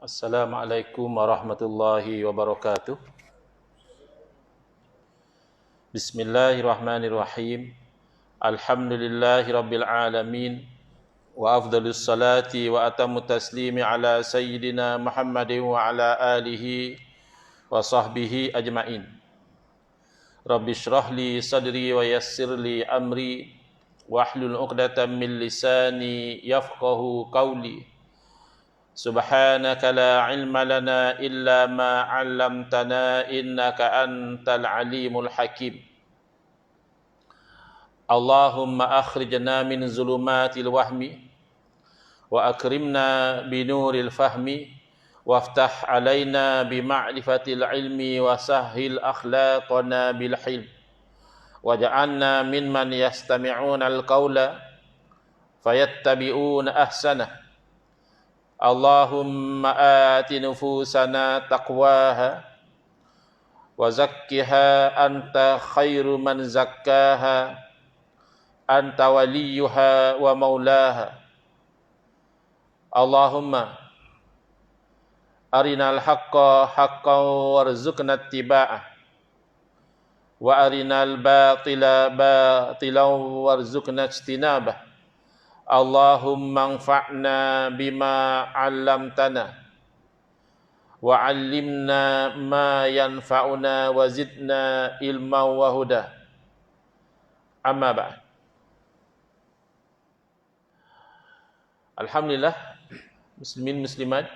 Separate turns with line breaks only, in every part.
Assalamualaikum warahmatullahi wabarakatuh. Bismillahirrahmanirrahim. Alhamdulillahi rabbil alamin. Wa afdalus salati wa atammu taslimi ala sayyidina Muhammadin wa ala alihi wa sahbihi ajma'in. Rabbi shrah li sadri wa yassir li amri wahlul 'uqdatam min lisani yafqahu qawli. Subhanaka la ilma lana illa ma 'allamtana innaka antal alimul hakim. Allahumma akhrijna min zulumatil wahmi wa akrimna binuril fahmi waftah alaina bima'rifatil ilmi wa sahhil akhlaqana bil hilm waj'alna mimman yastami'una al-qawla fayattabi'una ahsanah. Allahumma ati nufusana taqwaha wa zakkiha anta khairu man zakkaha anta waliyuha wa maulaha. Allahumma arinal haqqa haqqan warzuqna ittiba'ah wa arinal batila batilan warzuqna ijtinabah. Allahumma anfa'na bima 'allamtana wa 'allimna ma yanfa'una wa zidna ilman wa huda. Amma ba'd. Alhamdulillah, muslimin muslimat,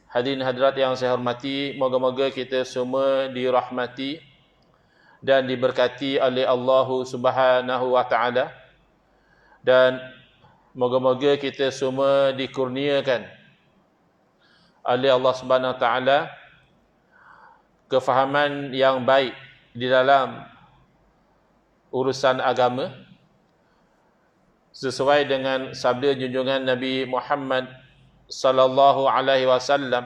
hadirin hadirat yang saya hormati, moga-moga kita semua dirahmati dan diberkati oleh Allah Subhanahu wa taala, dan moga-moga kita semua dikurniakan oleh Allah Subhanahu Wa Taala kefahaman yang baik di dalam urusan agama, sesuai dengan sabda junjungan Nabi Muhammad sallallahu alaihi wasallam,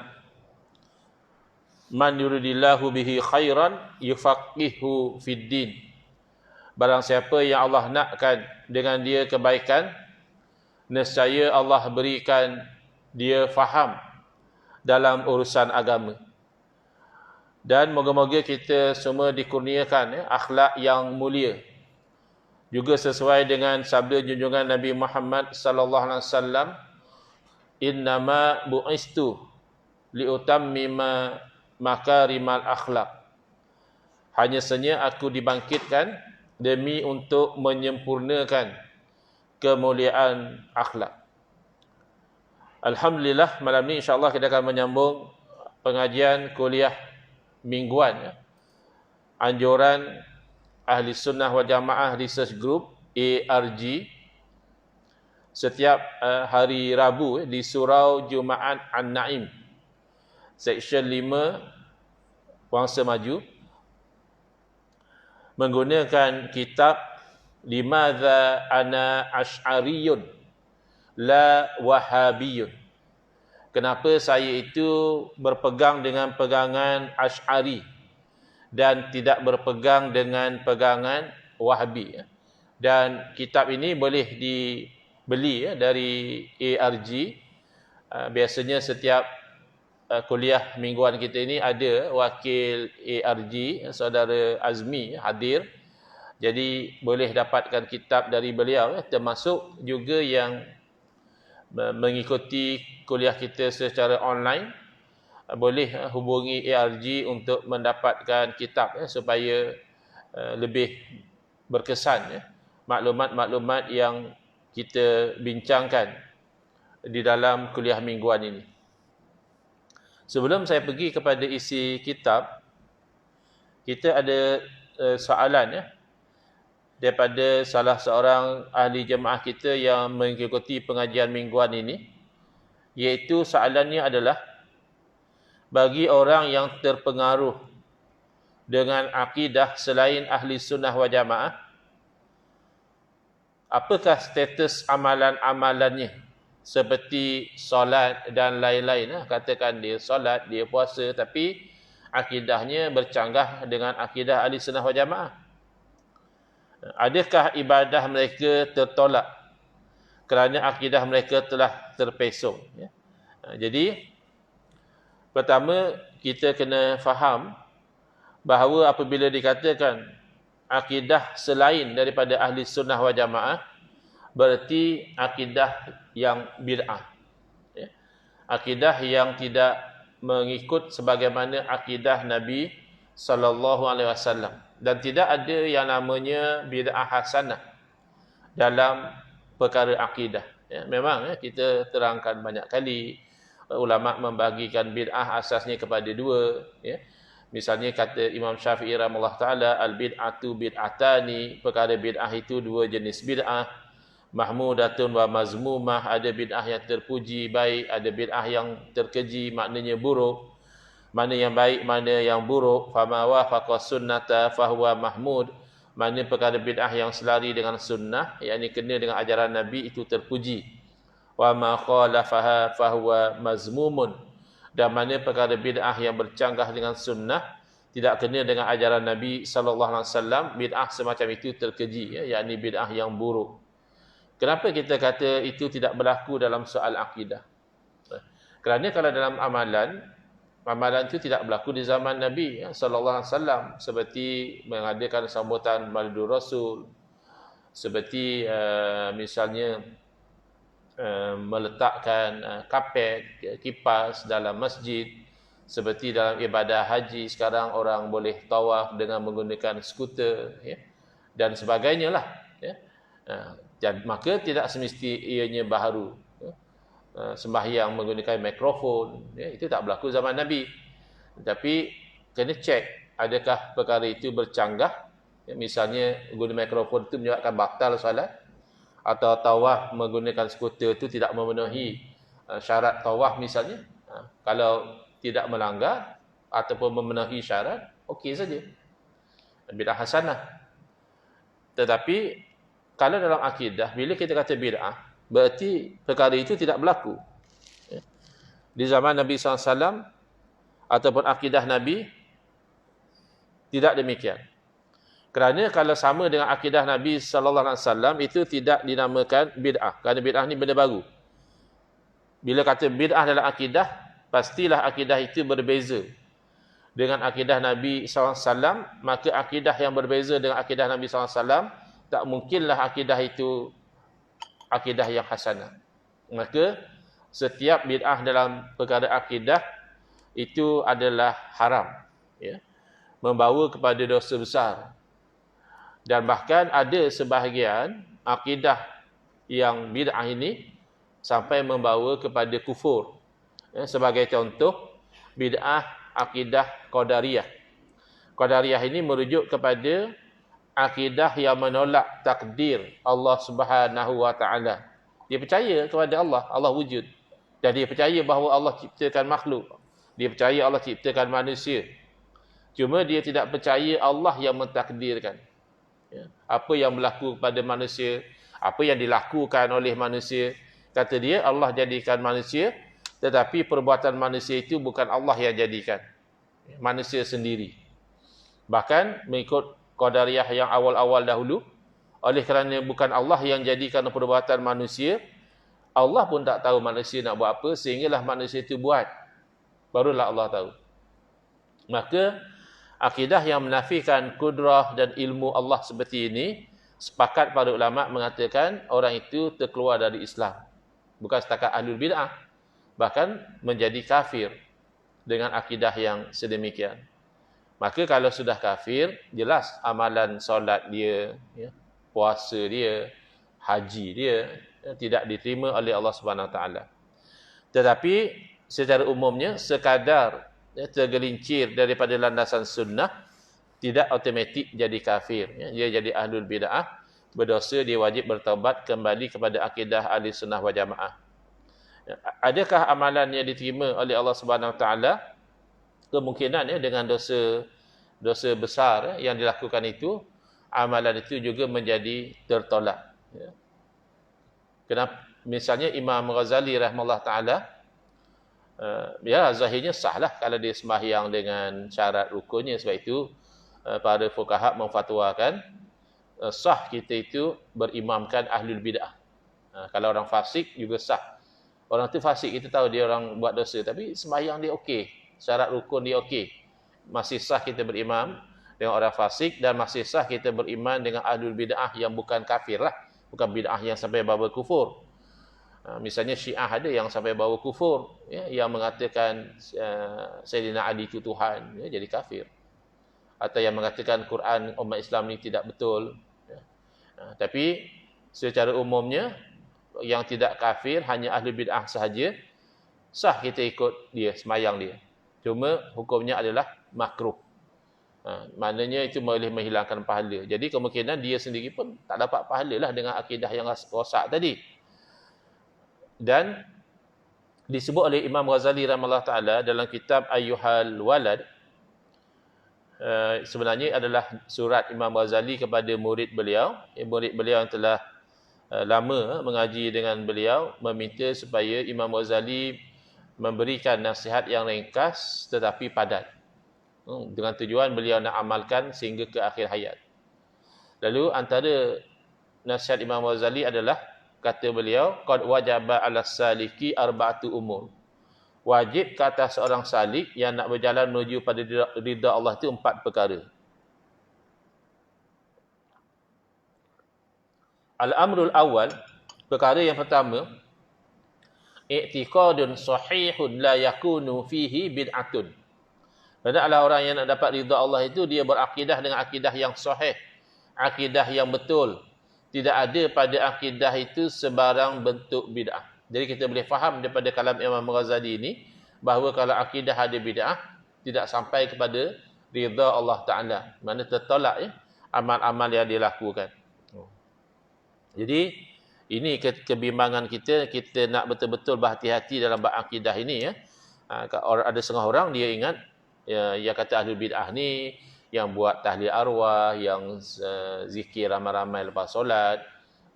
man yuridillahu bihi khairan yufaqihu fid din. Barang siapa yang Allah nakkan dengan dia kebaikan, nescaya Allah berikan dia faham dalam urusan agama. Dan moga-moga kita semua dikurniakan akhlak yang mulia, juga sesuai dengan sabda junjungan Nabi Muhammad sallallahu alaihi wasallam, innama bu'istu liutammima makarimal akhlak. Hanya saja aku dibangkitkan demi untuk menyempurnakan kemuliaan akhlak. Alhamdulillah, malam ni insya-Allah kita akan menyambung pengajian kuliah mingguan anjuran Ahli Sunnah wal Jamaah Research Group ARG setiap hari Rabu di Surau Jumaat An-Naim, Seksyen 5, Wangsa Maju, menggunakan kitab Limadza ana Asy'ariyun la Wahabiyun. Kenapa saya itu berpegang dengan pegangan Asy'ari dan tidak berpegang dengan pegangan Wahabi. Dan kitab ini boleh dibeli dari ARG. Biasanya setiap kuliah mingguan kita ini ada wakil ARG, Saudara Azmi hadir. Jadi boleh dapatkan kitab dari beliau, termasuk juga yang mengikuti kuliah kita secara online, boleh hubungi ARG untuk mendapatkan kitab supaya lebih berkesan maklumat-maklumat yang kita bincangkan di dalam kuliah mingguan ini. Sebelum saya pergi kepada isi kitab, kita ada soalan daripada salah seorang ahli jemaah kita yang mengikuti pengajian mingguan ini, iaitu soalannya adalah, bagi orang yang terpengaruh dengan akidah selain ahli sunnah wal jamaah, apakah status amalan-amalannya seperti solat dan lain-lain. Katakan dia solat, dia puasa, tapi akidahnya bercanggah dengan akidah ahli sunnah wal jamaah. Adakah ibadah mereka tertolak kerana akidah mereka telah terpesong? Jadi Pertama, kita kena faham bahawa apabila dikatakan akidah selain daripada ahli sunnah wal jamaah, berarti akidah yang bid'ah. Ya. Akidah yang tidak mengikut sebagaimana akidah Nabi SAW. Dan tidak ada yang namanya bid'ah hasanah dalam perkara akidah. Ya, memang kita terangkan banyak kali, ulama membagikan bid'ah asasnya kepada dua. Ya. Misalnya kata Imam Syafi'i rahimahullah ta'ala, al-bid'atu bid'atani, perkara bid'ah itu dua jenis bid'ah. Mahmudatun wa mazmumah, ada bid'ah yang terpuji, baik, ada bid'ah yang terkeji, maknanya buruk. Mana yang baik, mana yang buruk. Fama wafaqa sunnata fahuwa mahmud, mana perkara bid'ah yang selari dengan sunnah, yakni kena dengan ajaran Nabi, itu terpuji. Wa ma khalafaha fahuwa mazmumun, dan mana perkara bid'ah yang bercanggah dengan sunnah, tidak kena dengan ajaran Nabi SAW, bid'ah semacam itu terkeji, yakni bid'ah yang buruk. Kenapa kita kata itu tidak berlaku dalam soal akidah? Kerana kalau dalam amalan itu tidak berlaku di zaman Nabi SAW, seperti mengadakan sambutan Maulidur Rasul, seperti misalnya meletakkan kapet, kipas dalam masjid, seperti dalam ibadah haji sekarang orang boleh tawaf dengan menggunakan skuter, dan sebagainya lah. Maka tidak semesti ianya baharu. Sembahyang menggunakan mikrofon, itu tak berlaku zaman Nabi. Tapi kena cek adakah perkara itu bercanggah. Misalnya guna mikrofon itu menyebabkan batal solat, atau tawaf menggunakan skuter itu tidak memenuhi syarat tawaf misalnya. Kalau tidak melanggar ataupun memenuhi syarat, okey saja, bid'ah hasanah. Tetapi kalau dalam akidah, bila kita kata bid'ah, berarti perkara itu tidak berlaku di zaman Nabi SAW ataupun akidah Nabi. Tidak demikian. Kerana kalau sama dengan akidah Nabi SAW, itu tidak dinamakan bid'ah. Kerana bid'ah ni benda baru. Bila kata bid'ah dalam akidah, pastilah akidah itu berbeza dengan akidah Nabi SAW. Maka akidah yang berbeza dengan akidah Nabi SAW, tak mungkinlah akidah itu akidah yang hasanah. Maka setiap bid'ah dalam perkara akidah itu adalah haram, membawa kepada dosa besar. Dan bahkan ada sebahagian akidah yang bid'ah ini sampai membawa kepada kufur. Sebagai contoh, bid'ah akidah Qadariyah. Qadariyah ini merujuk kepada akidah yang menolak takdir Allah Subhanahu wa taala. Dia percaya kepada Allah, Allah wujud. Dan dia percaya bahawa Allah ciptakan makhluk. Dia percaya Allah ciptakan manusia. Cuma dia tidak percaya Allah yang mentakdirkan. Apa yang berlaku kepada manusia, apa yang dilakukan oleh manusia. Kata dia, Allah jadikan manusia, tetapi perbuatan manusia itu bukan Allah yang jadikan. Manusia sendiri. Bahkan mengikut Qadariyah yang awal-awal dahulu, oleh kerana bukan Allah yang jadikan perbuatan manusia, Allah pun tak tahu manusia nak buat apa, sehinggalah manusia itu buat. Barulah Allah tahu. Maka akidah yang menafikan kudrah dan ilmu Allah seperti ini, sepakat para ulama mengatakan orang itu terkeluar dari Islam. Bukan setakat ahlul bid'ah, bahkan menjadi kafir dengan akidah yang sedemikian. Maka kalau sudah kafir, jelas amalan solat dia, puasa dia, haji dia, tidak diterima oleh Allah Subhanahu Wa Taala. Tetapi secara umumnya, sekadar tergelincir daripada landasan sunnah, tidak automatik jadi kafir. Dia jadi ahlul bid'ah, berdosa, dia wajib bertaubat kembali kepada akidah ahli sunnah wal jamaah. Adakah amalan yang diterima oleh Allah Subhanahu Wa Taala? Kemungkinan dengan dosa besar yang dilakukan itu, amalan itu juga menjadi tertolak. Kenapa? Misalnya Imam Ghazali rahimahullah taala, zahirnya sahlah kalau dia sembahyang dengan syarat rukunnya. Sebab itu para fuqaha memfatwakan sah kita itu berimamkan ahlul bid'ah. Kalau orang fasik juga sah. Orang tu fasik, kita tahu dia orang buat dosa, tapi sembahyang dia okey. syarat rukun dia okey. Masih sah kita berimam dengan orang fasik dan masih sah kita beriman dengan ahlul bid'ah yang bukan kafir lah. Bukan bid'ah yang sampai bawa kufur. Misalnya Syiah ada yang sampai bawa kufur, ya, yang mengatakan Sayyidina Ali itu Tuhan, ya, jadi kafir. Atau yang mengatakan Quran umat Islam ni tidak betul. Ya. Tapi secara umumnya yang tidak kafir hanya ahli bid'ah sahaja, sah kita ikut dia, semayang dia. Cuma hukumnya adalah makruh. Maknanya itu boleh menghilangkan pahala. Jadi kemungkinan dia sendiri pun tak dapat pahala lah dengan akidah yang rosak tadi. Dan disebut oleh Imam Ghazali rahimahullah ta'ala dalam kitab Ayyuhal Walad, sebenarnya adalah surat Imam Ghazali kepada murid beliau. Murid beliau yang telah lama mengaji dengan beliau, meminta supaya Imam Ghazali memberikan nasihat yang ringkas tetapi padat, dengan tujuan beliau nak amalkan sehingga ke akhir hayat. Lalu antara nasihat Imam Ghazali adalah, kata beliau, qad wajaba 'alas saliki arba'atu umur. Wajib ke atas seorang salik yang nak berjalan menuju pada ridha Allah itu 4 perkara. Al-amrul awal, perkara yang pertama, i'tiqadun sahihun la yakunu fihi bid'atun. Hendaklah orang yang nak dapat ridha Allah itu dia berakidah dengan akidah yang sahih, akidah yang betul. Tidak ada pada akidah itu sebarang bentuk bid'ah. Jadi kita boleh faham daripada kalam Imam Ghazali ini bahawa kalau akidah ada bid'ah, tidak sampai kepada ridha Allah Ta'ala. Mana tertolak, ya, amal-amal yang dilakukan. Jadi ini kebimbangan kita nak betul-betul berhati-hati dalam berakidah ini, ya. Ada setengah orang dia ingat, ya kata ahli bid'ah ni yang buat tahlil arwah, yang zikir ramai-ramai lepas solat,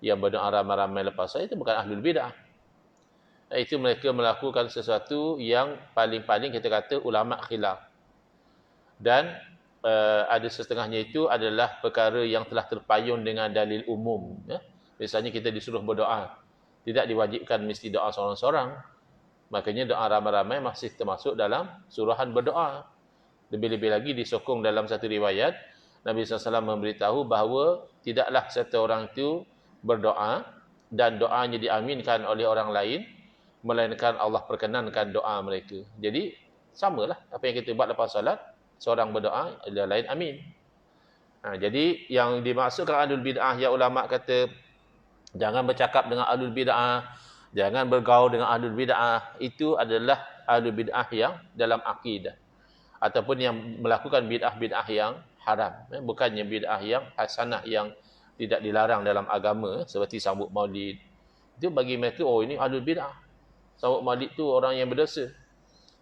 yang berdoa ramai-ramai lepas solat, itu bukan ahli bid'ah. Itu mereka melakukan sesuatu yang paling-paling kita kata ulama khilaf. Dan ada setengahnya itu adalah perkara yang telah terpayun dengan dalil umum, ya. Misalnya kita disuruh berdoa, tidak diwajibkan mesti doa seorang-seorang. Makanya doa ramai-ramai masih termasuk dalam suruhan berdoa. Lebih-lebih lagi disokong dalam satu riwayat, Nabi SAW memberitahu bahawa tidaklah satu orang itu berdoa dan doanya diaminkan oleh orang lain, melainkan Allah perkenankan doa mereka. Jadi samalah apa yang kita buat lepas salat, seorang berdoa, yang lain amin. Jadi yang dimaksudkan ahlul bid'ah, yang ulama kata jangan bercakap dengan ahlul bid'ah, jangan bergaul dengan ahlul bid'ah, itu adalah ahlul bid'ah yang dalam akidah, ataupun yang melakukan bid'ah-bid'ah yang haram, bukannya bid'ah yang hasanah, yang tidak dilarang dalam agama, seperti sambut maulid. Itu bagi mereka, oh ini ahlul bid'ah, sambut maulid tu orang yang berdosa.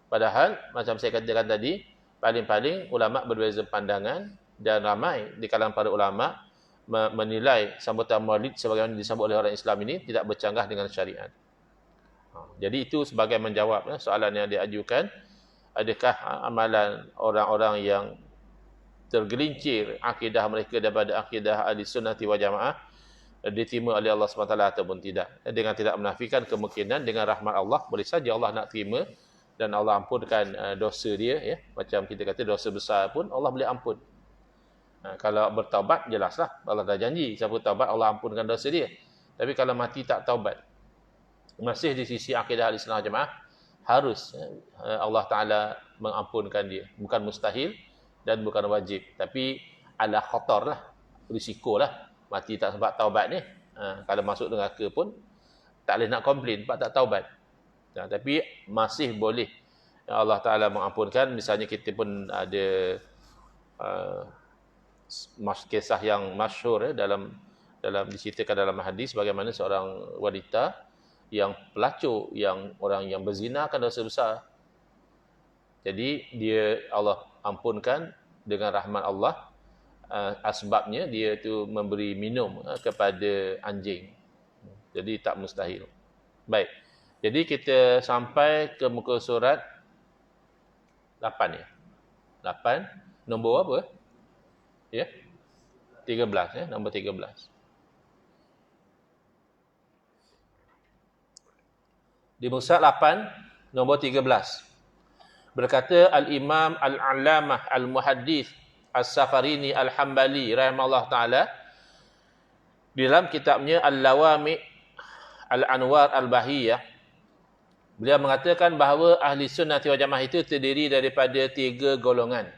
Padahal macam saya katakan tadi, paling-paling ulama berbeza pandangan, dan ramai di kalangan para ulama menilai sambutan maulid sebagaimana disambut oleh orang Islam ini tidak bercanggah dengan syariat. Jadi itu sebagai menjawab soalan yang diajukan, adakah amalan orang-orang yang tergelincir akidah mereka daripada akidah ahli sunnati wal jamaah diterima oleh Allah SWT ataupun tidak. Dengan tidak menafikan kemungkinan dengan rahmat Allah, boleh saja Allah nak terima dan Allah ampunkan dosa dia, ya. Macam kita kata dosa besar pun Allah boleh ampun. Kalau bertaubat, jelaslah Allah dah janji siapa taubat Allah ampunkan dosa dia. Tapi kalau mati tak taubat, masih di sisi akidah al-Sunnah Jamaah, harus Allah Ta'ala mengampunkan dia. Bukan mustahil dan bukan wajib, tapi ala khatar lah, risiko lah. Mati tak sempat taubat ni, kalau masuk neraka pun tak boleh nak komplain sebab tak taubat. Tapi masih boleh Allah Ta'ala mengampunkan. Misalnya kita pun ada kisah yang masyhur, dalam diceritakan dalam hadis, bagaimana seorang wanita yang pelacur, yang orang yang berzina kan dosa besar. Jadi dia Allah ampunkan dengan rahmat Allah. Asbabnya dia tu memberi minum kepada anjing. Jadi tak mustahil. Baik. Jadi kita sampai ke muka surat 8 ya. 8 nombor apa? Ya. 13 ya, nombor 13. Di muka surat 8 nombor 13. Berkata Al-Imam Al-Allamah Al-Muhaddith As-Safarini Al-Hambali rahimahullah ta'ala di dalam kitabnya Al-Lawami' Al-Anwar Al-Bahiyah, beliau mengatakan bahawa ahli sunnah wal jamaah itu terdiri daripada 3 golongan.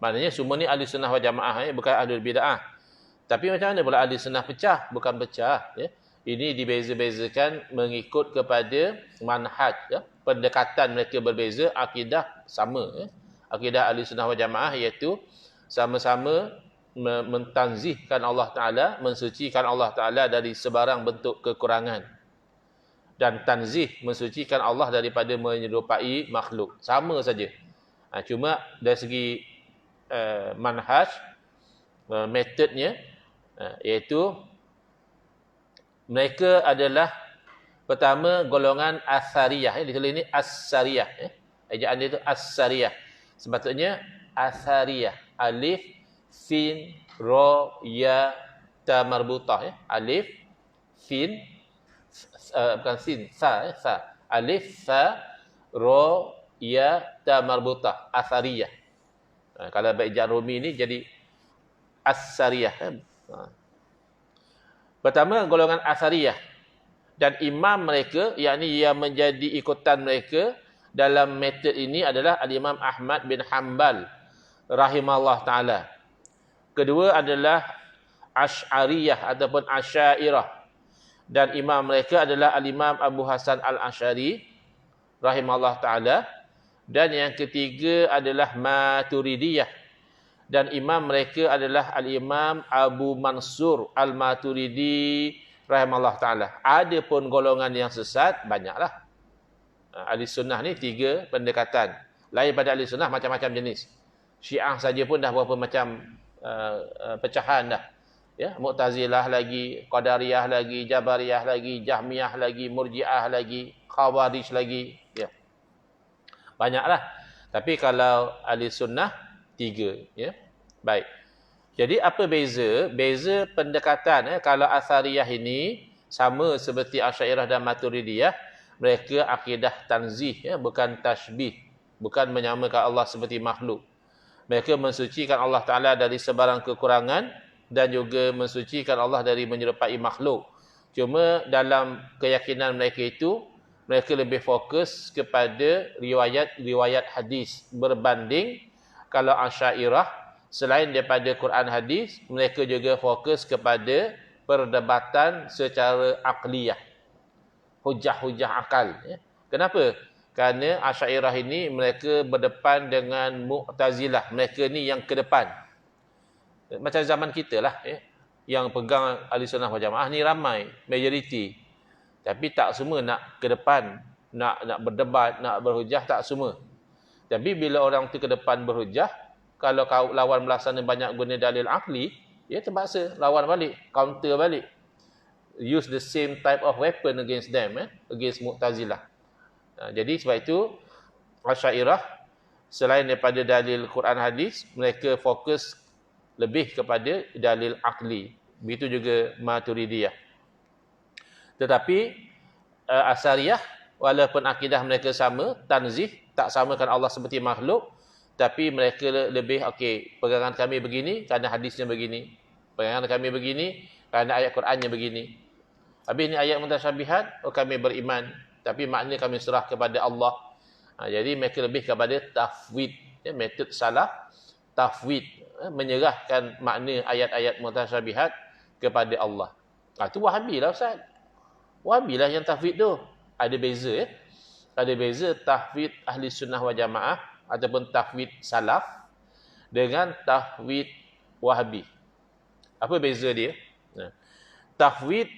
Maknanya semua ni ahli sunnah wal jamaah, bukan ahli bid'ah. Tapi macam mana pula ahli sunnah pecah? Bukan pecah. Ini dibeza-bezakan mengikut kepada manhaj. Pendekatan mereka berbeza, akidah sama. Akidah ahli sunnah wal jamaah iaitu sama-sama mentanzihkan Allah Ta'ala, mensucikan Allah Ta'ala dari sebarang bentuk kekurangan. Dan tanzih, mensucikan Allah daripada menyerupai makhluk. Sama saja. Cuma dari segi manhaj, metodnya, iaitu mereka adalah pertama golongan asariyah. Ditulis ini as-sariyah. Ejaan dia itu as-sariyah. Sepatutnya asariyah. Alif, sin, ra, ya, ta marbutah. Alif, sin, bukan sin, sa. Alif, sa, ra, ya, ta marbutah. Asariyah. Kalau baik ejaan Rumi ini jadi as-sariyah. Pertama golongan asariyah. Dan imam mereka, yakni yang menjadi ikutan mereka dalam metod ini adalah Al-Imam Ahmad bin Hanbal rahimahullah ta'ala. Kedua adalah Asy'ariyah ataupun Asy'airah. Dan imam mereka adalah Al-Imam Abu Hasan Al-Asy'ari rahimahullah ta'ala. Dan yang ketiga adalah Maturidiyah. Dan imam mereka adalah Al-Imam Abu Mansur Al-Maturidi rahimahullah ta'ala. Ada pun golongan yang sesat, banyaklah. Ahli sunnah ni 3 pendekatan. Lain pada ahli sunnah macam-macam jenis. Syiah saja pun dah berapa macam pecahan dah. Ya, Mu'tazilah lagi, Qadariyah lagi, Jabariyah lagi, Jahmiyah lagi, Murji'ah lagi, Khawarij lagi. Ya. Banyaklah. Tapi kalau ahli sunnah 3. Ya. Baik. Jadi apa beza? Beza pendekatan. Kalau Asariyah ini sama seperti Asy'ariyah dan Maturidiyah, mereka akidah tanzih, bukan tashbih, bukan menyamakan Allah seperti makhluk. Mereka mensucikan Allah Ta'ala dari sebarang kekurangan dan juga mensucikan Allah dari menyerupai makhluk. Cuma dalam keyakinan mereka itu, mereka lebih fokus kepada riwayat hadis berbanding kalau Asy'ariyah selain daripada Quran hadis, mereka juga fokus kepada perdebatan secara akliyah. Hujah-hujah akal. Kenapa? Kerana Asy'ariyah ini mereka berdepan dengan Mu'tazilah. Mereka ni yang ke depan. Macam zaman kita lah. Yang pegang ahli sunnah wal jamaah ni ramai. Majoriti. Tapi tak semua nak ke depan. Nak berdebat, nak berhujah, tak semua. Tapi bila orang tu ke depan berhujah, kalau lawan melaksana banyak guna dalil akli, dia terpaksa lawan balik, counter balik. Use the same type of weapon against them, against Mu'tazilah. Jadi sebab itu, Asy'ariyah, selain daripada dalil Quran hadis, mereka fokus lebih kepada dalil akli. Begitu juga Maturidiyah. Tetapi, Asariyah, walaupun akidah mereka sama, tanzih, tak samakan Allah seperti makhluk, tapi mereka lebih, pegangan kami begini kerana hadisnya begini. Pegangan kami begini kerana ayat Qurannya begini. Habis ini ayat mutasyabihat, kami beriman. Tapi makna kami serah kepada Allah. Jadi mereka lebih kepada tafwid. Metod salaf, tafwid. Menyerahkan makna ayat-ayat mutasyabihat kepada Allah. Itu Wahabi lah Ustaz. Wahabi lah yang tafwid tu. Ada beza. Ada beza tafwid ahli sunnah wal jamaah ataupun tafwid salaf dengan tafwid Wahabi. Apa beza dia? Tafwid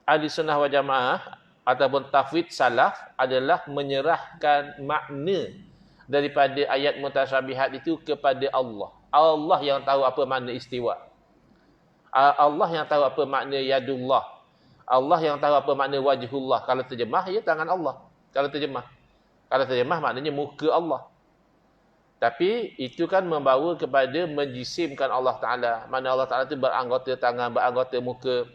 ahli sunnah wal jamaah ataupun tafwid salaf adalah menyerahkan makna daripada ayat mutasyabihat itu kepada Allah. Allah yang tahu apa makna istiwa. Allah yang tahu apa makna yadullah. Allah yang tahu apa makna wajhullah. Kalau terjemah, ya tangan Allah. Kalau terjemah maknanya muka Allah. Tapi itu kan membawa kepada menjisimkan Allah Ta'ala. Mana Allah Ta'ala itu beranggota tangan, beranggota muka.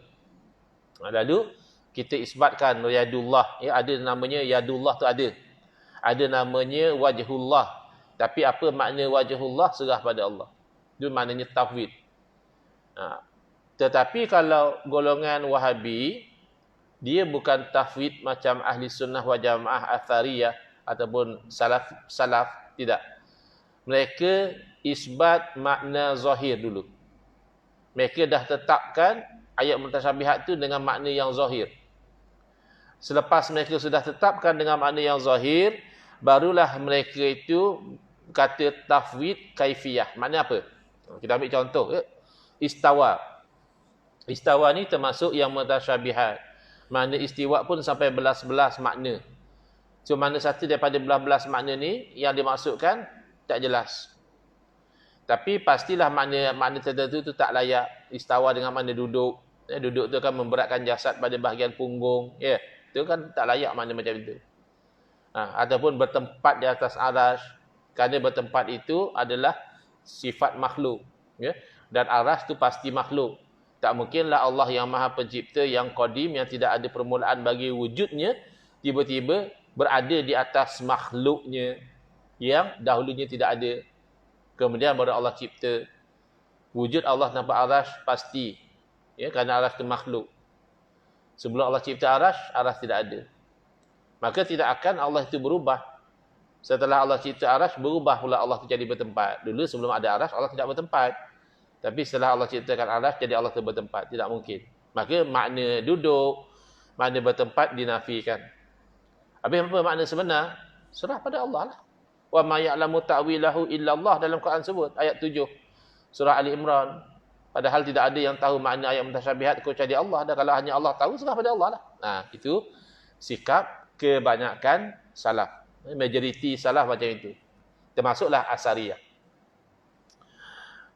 Lalu kita isbatkan yadullah. Ya, ada namanya yadullah tu ada. Ada namanya wajhullah. Tapi apa makna wajhullah serah pada Allah. Itu maknanya tafwid. Tetapi kalau golongan Wahabi, dia bukan tafwid macam ahli sunnah wal jamaah athariyah ataupun salaf, tidak. Mereka isbat makna zahir dulu. Mereka dah tetapkan ayat mutasyabihat itu dengan makna yang zahir. Selepas mereka sudah tetapkan dengan makna yang zahir, barulah mereka itu kata tafwid kaifiyah. Makna apa? Kita ambil contoh. Istawa. Istawa ni termasuk yang mutasyabihat. Makna istiwa pun sampai belas-belas makna. Cuma mana satu daripada belas-belas makna ni yang dimaksudkan tak jelas. Tapi pastilah makna tertentu tu tak layak. Istawa dengan makna duduk. Duduk tu kan memberatkan jasad pada bahagian punggung. Itu kan tak layak makna macam itu. Ataupun bertempat di atas arasy. Kerana bertempat itu adalah sifat makhluk. Dan arasy tu pasti makhluk. Tak mungkinlah Allah yang maha pencipta, yang qadim, yang tidak ada permulaan bagi wujudnya, tiba-tiba berada di atas makhluknya yang dahulunya tidak ada. Kemudian baru Allah cipta. Wujud Allah tanpa arasy pasti. Kerana arasy itu makhluk. Sebelum Allah cipta arasy tidak ada. Maka tidak akan Allah itu berubah. Setelah Allah cipta arasy, berubah pula Allah itu jadi bertempat. Dulu sebelum ada arasy, Allah tidak bertempat. Tapi setelah Allah ciptakan arasy, jadi Allah itu bertempat. Tidak mungkin. Maka makna duduk, makna bertempat dinafikan. Habis apa makna sebenar? Serah pada Allah lah. Wa ma ya'lamu ta'wilahu illallah dalam Quran sebut ayat 7 surah Ali Imran. Padahal tidak ada yang tahu makna ayat mutasyabihat kecuali Allah. Dan kalau hanya Allah tahu, serah pada Allah lah. Itu sikap kebanyakan salaf. Majoriti salaf macam itu. Termasuklah Asariyah.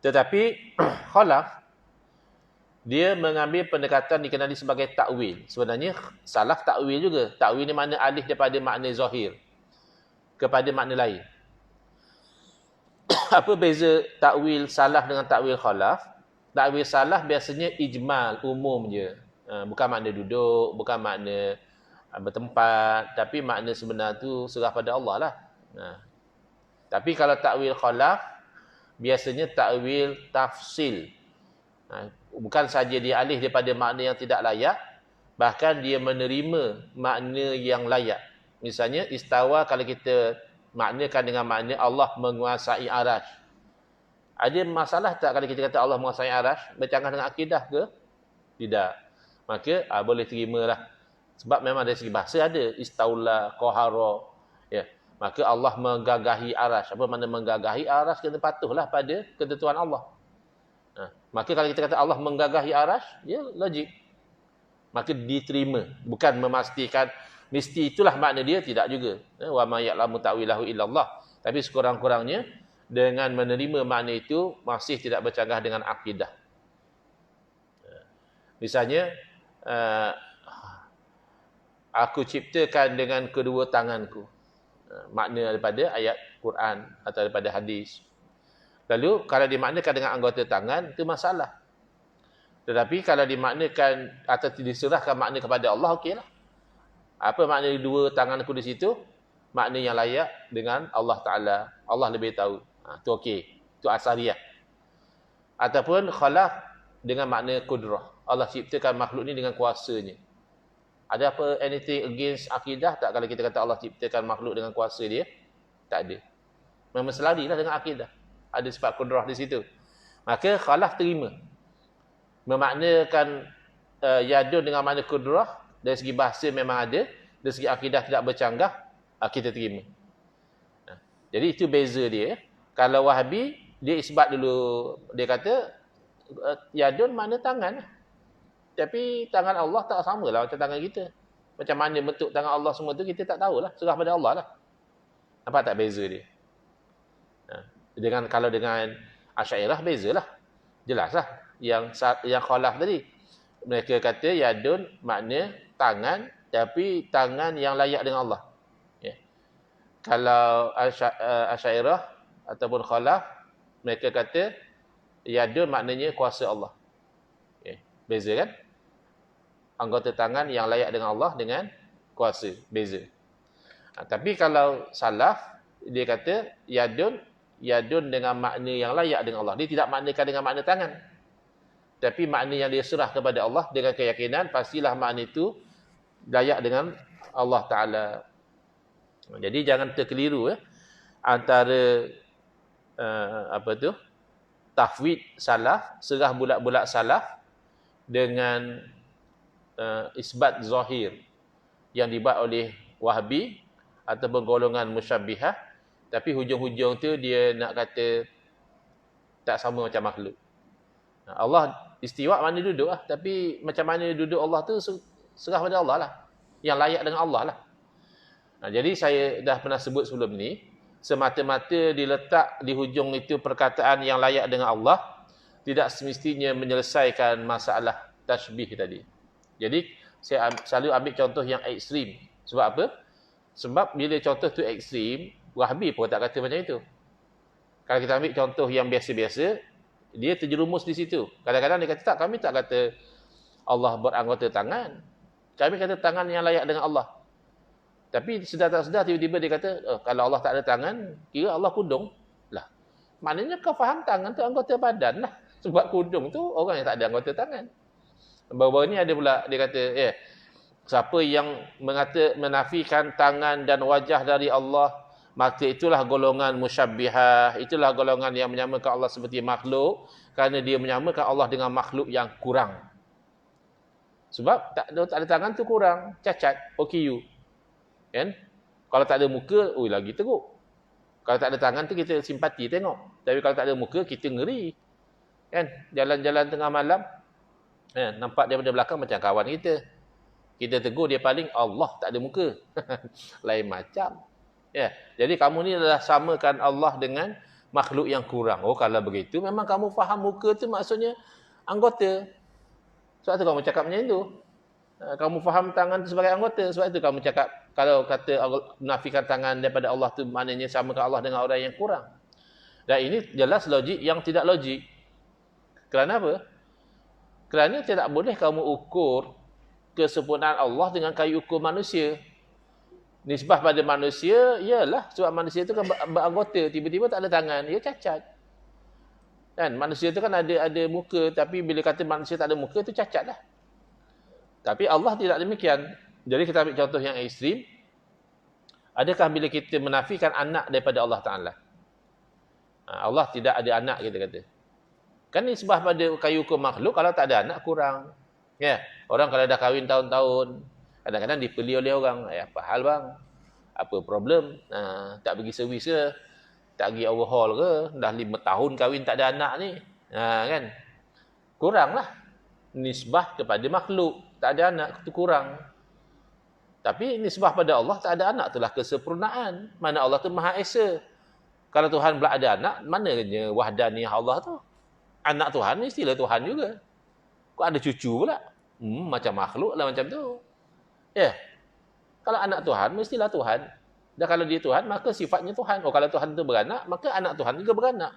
Tetapi khalaf dia mengambil pendekatan dikenali sebagai takwil. Sebenarnya salaf takwil juga. Takwil ni makna alih daripada makna zahir kepada makna lain. Apa beza takwil salaf dengan takwil khalaf? Takwil salaf biasanya ijmal, umum je. Bukan makna duduk, bukan makna bertempat, tapi makna sebenar tu serah pada Allah lah. Tapi kalau takwil khalaf, biasanya takwil tafsil. Bukan saja dia alih daripada makna yang tidak layak, bahkan dia menerima makna yang layak. Misalnya istawa, kalau kita maknakan dengan makna Allah menguasai arasy. Ada masalah tak kalau kita kata Allah menguasai arasy? Bercanggah dengan akidah ke? Tidak. Maka boleh terimalah. Sebab memang dari segi bahasa ada istaula, qahara. Maka Allah menggagahi arasy. Apa makna menggagahi arasy? Kena patuhlah pada ketentuan Allah. Maka kalau kita kata Allah menggagahi arasy, logik. Maka diterima. Bukan memastikan mesti itulah makna dia, tidak juga. Wa ma ya'lamu ta'wilahu illallah. Tapi sekurang-kurangnya dengan menerima makna itu masih tidak bercanggah dengan akidah. Misalnya aku ciptakan dengan kedua tanganku. Makna daripada ayat Quran atau daripada hadis. Lalu kalau dimaknakan dengan anggota tangan, itu masalah. Tetapi kalau dimaknakan atau diserahkan makna kepada Allah, okeylah. Apa makna dua tanganku di situ? Makna yang layak dengan Allah Ta'ala. Allah lebih tahu. Itu okey. Itu asariyah. Ataupun khalaf dengan makna kudrah. Allah ciptakan makhluk ni dengan kuasanya. Ada apa anything against akidah tak kalau kita kata Allah ciptakan makhluk dengan kuasa dia? Tak ada. Memang selarilah dengan akidah. Ada sifat kudrah di situ. Maka khalaf terima. Memaknakan yadun dengan makna kudrah, dari segi bahasa memang ada, dari segi akidah tidak bercanggah, kita terima. Jadi itu beza dia. Kalau Wahabi, dia isbat dulu, dia kata yadun makna tangan. Tapi tangan Allah tak sama lah macam tangan kita. Macam mana bentuk tangan Allah semua tu kita tak tahulah. Serah pada Allah lah. Nampak tak beza dia? Kalau dengan Asy'ariyah bezalah. Jelaslah yang khalaf tadi. Mereka kata yadun makna tangan, tapi tangan yang layak dengan Allah. Kalau Asy'ariyah ataupun khalaf, mereka kata yadun maknanya kuasa Allah. Beza kan? Anggota tangan yang layak dengan Allah dengan kuasa. Beza. Tapi kalau salaf, dia kata yadun dengan makna yang layak dengan Allah. Dia tidak maknakan dengan makna tangan. Tapi makna yang dia serah kepada Allah dengan keyakinan, pastilah makna itu layak dengan Allah Ta'ala. Jadi jangan terkeliru antara tafwid salaf, serah bulat-bulat salaf dengan isbat zahir yang dibuat oleh Wahhabi ataupun golongan musyabbihah, tapi hujung-hujung tu dia nak kata tak sama macam makhluk. Allah istiwa mana duduk tapi macam mana duduk Allah tu serah pada Allah lah, yang layak dengan Allah lah. Jadi saya dah pernah sebut sebelum ni, semata-mata diletak di hujung itu perkataan yang layak dengan Allah tidak semestinya menyelesaikan masalah tashbih tadi. Jadi saya selalu ambil contoh yang ekstrim. Sebab apa? Sebab bila contoh tu ekstrim, Wahhabi pun tak kata macam itu. Kalau kita ambil contoh yang biasa-biasa, dia terjerumus di situ. Kadang-kadang dia kata tak, kami tak kata Allah beranggota tangan. Kami kata tangan yang layak dengan Allah. Tapi sedar tak sedar tiba-tiba dia kata, kalau Allah tak ada tangan, kira Allah kudung. Lah, maknanya kau faham tangan tu anggota badan lah. Sebab kudung tu orang yang tak ada anggota tangan. Baru-baru ni ada pula dia kata, siapa yang menafikan tangan dan wajah dari Allah, maka itulah golongan musyabbihah, itulah golongan yang menyamakan Allah seperti makhluk, kerana dia menyamakan Allah dengan makhluk yang kurang. Sebab tak ada tangan tu kurang, cacat, OKU. Kan? Kalau tak ada muka, lagi teruk. Kalau tak ada tangan tu kita simpati tengok. Tapi kalau tak ada muka, kita ngeri. Kan? Jalan-jalan tengah malam, nampak daripada belakang macam kawan kita. Kita tegur dia paling, Allah tak ada muka. Lain macam. Jadi kamu ni adalah samakan Allah dengan makhluk yang kurang. Kalau begitu, memang kamu faham muka tu maksudnya anggota. Sebab tu kamu cakap macam itu. Kamu faham tangan tu sebagai anggota. Sebab itu kamu cakap, kalau kata menafikan tangan daripada Allah tu maknanya samakan Allah dengan orang yang kurang. Dan ini jelas logik yang tidak logik. Kerana apa? Kerana tidak boleh kamu ukur kesempurnaan Allah dengan kayu ukur manusia. Nisbah pada manusia, ialah sebab manusia itu kan beranggota, tiba-tiba tak ada tangan, dia cacat. Kan? Manusia itu kan ada muka, tapi bila kata manusia tak ada muka, itu cacat lah. Tapi Allah tidak demikian. Jadi kita ambil contoh yang ekstrim. Adakah bila kita menafikan anak daripada Allah Ta'ala? Allah tidak ada anak, kita kata. Kan nisbah pada kayu ukur makhluk, kalau tak ada anak, kurang. Orang kalau dah kahwin tahun-tahun, kadang-kadang dipeli oleh orang. Apa hal bang? Apa problem? Tak pergi servis ke? Tak pergi overhaul ke? Dah 5 tahun kahwin tak ada anak ni. Kan? Kuranglah. Nisbah kepada makhluk. Tak ada anak, itu kurang. Tapi nisbah pada Allah tak ada anak, itulah kesempurnaan. Mana Allah tu Maha Esa. Kalau Tuhan pula ada anak, mananya wahdaniyah Allah tu? Anak Tuhan mestilah Tuhan juga. Kok ada cucu pula? Macam makhluk lah macam tu. Kalau anak Tuhan, mestilah Tuhan. Dan kalau dia Tuhan, maka sifatnya Tuhan. Kalau Tuhan itu beranak, maka anak Tuhan juga beranak.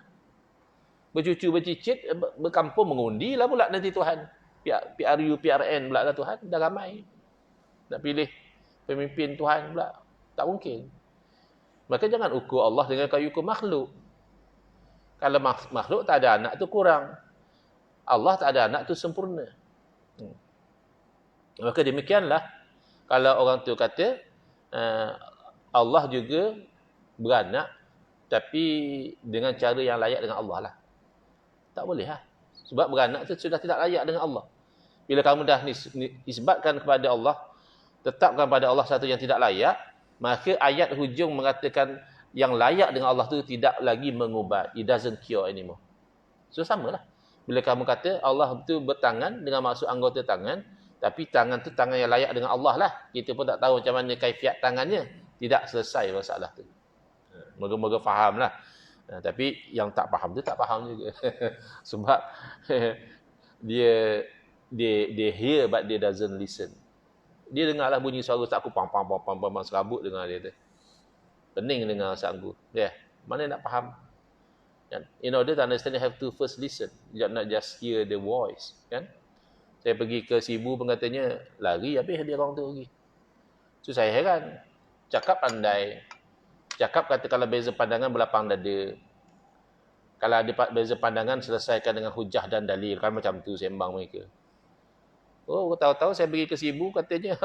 Bercucu, bercicit, berkampung, mengundi lah pula nanti Tuhan. PRU, PRN pula lah Tuhan. Dah ramai. Nak pilih pemimpin Tuhan pula. Tak mungkin. Maka jangan ukur Allah dengan kayu ukur makhluk. Kalau makhluk tak ada anak tu kurang. Allah tak ada anak tu sempurna. Maka demikianlah. Kalau orang tu kata Allah juga beranak, tapi dengan cara yang layak dengan Allah lah. Tak boleh lah. Sebab beranak tu sudah tidak layak dengan Allah. Bila kamu dah isbatkan kepada Allah, tetapkan pada Allah satu yang tidak layak, maka ayat hujung mengatakan yang layak dengan Allah tu tidak lagi mengubat. It doesn't cure anymore. So samalah. Bila kamu kata Allah tu bertangan dengan maksud anggota tangan, tapi tangan tu tangan yang layak dengan Allah lah. Kita pun tak tahu macam mana kaifiat tangannya. Tidak selesai masalah tu. Moga-moga faham lah. Tapi yang tak faham tu tak faham juga. Sebab dia hear but dia doesn't listen. Dia dengarlah bunyi suara tak aku pam serabut dengar dia tu. Pening dengar sanggu. Mana nak faham? In order to understand, you have to first listen. You not just hear the voice. Kan? Saya pergi ke Sibu pun katanya, lari habis dia orang tu pergi. So saya heran. Cakap pandai. Cakap kata kalau beza pandangan berlapang dada. Kalau ada beza pandangan selesaikan dengan hujah dan dalil. Kan macam tu sembang mereka. Oh, tahu-tahu saya pergi ke Sibu katanya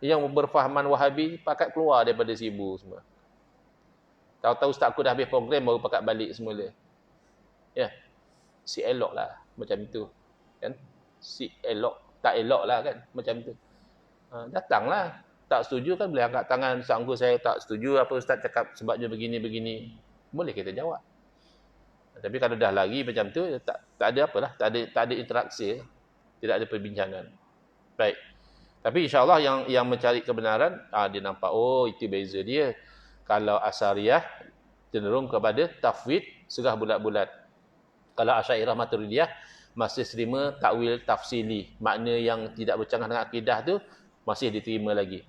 yang berfahaman Wahabi pakat keluar daripada Sibu semua. Tahu-tahu ustaz aku dah habis program baru pakat balik semula. Ya. Si elok lah macam tu. Kan? Si elok, tak elok lah kan macam tu. Datanglah. Tak setuju kan boleh angkat tangan, sanggup saya tak setuju apa ustaz cakap sebabnya begini-begini. Boleh kita jawab. Tapi kalau dah lari macam tu tak ada apalah, tak ada interaksi, tidak ada perbincangan. Baik. Tapi insya-Allah yang mencari kebenaran, dia nampak oh itu beza dia. Kalau Asy'ariyah cenderung kepada tafwid serah bulat-bulat. Kalau Asy'ariyah Maturidiyah masih terima takwil tafsili, makna yang tidak bercanggah dengan akidah tu masih diterima lagi.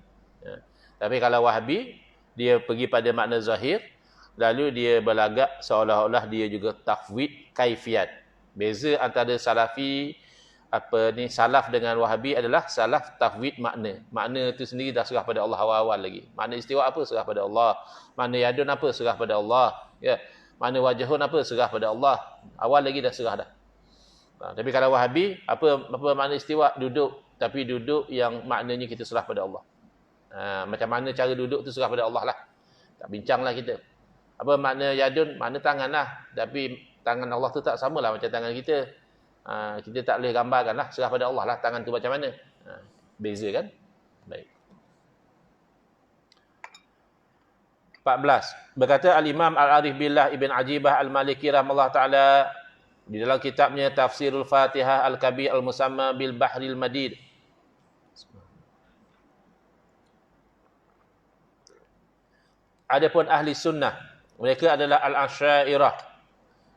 Ya. Tapi kalau Wahabi dia pergi pada makna zahir, lalu dia berlagak seolah-olah dia juga tafwid kaifiat. Beza antara salafi salaf dengan Wahabi adalah salaf tafwid makna. Makna itu sendiri dah serah pada Allah awal-awal lagi. Makna istiwa apa serah pada Allah. Makna yadun apa serah pada Allah. Ya. Makna wajhun apa serah pada Allah. Awal lagi dah serah dah. Tapi kalau Wahabi apa makna istiwa? Duduk, tapi duduk yang maknanya kita serah pada Allah. Macam mana cara duduk tu serah pada Allah lah. Tak bincanglah kita. Apa makna yadun? Makna tangan lah. Tapi tangan Allah tu tak samalah macam tangan kita. Kita tak boleh gambarkan lah. Serah pada Allah lah tangan tu macam mana. Beza kan? Baik. 14. Berkata Al-Imam Al-Arif Billah Ibn Ajibah Al-Maliki rahimahullah ta'ala di dalam kitabnya Tafsirul Fatihah Al-Kabir Al-Musamma Bil Bahril Madid. Adapun ahli sunnah, mereka adalah al-Asy'ariyah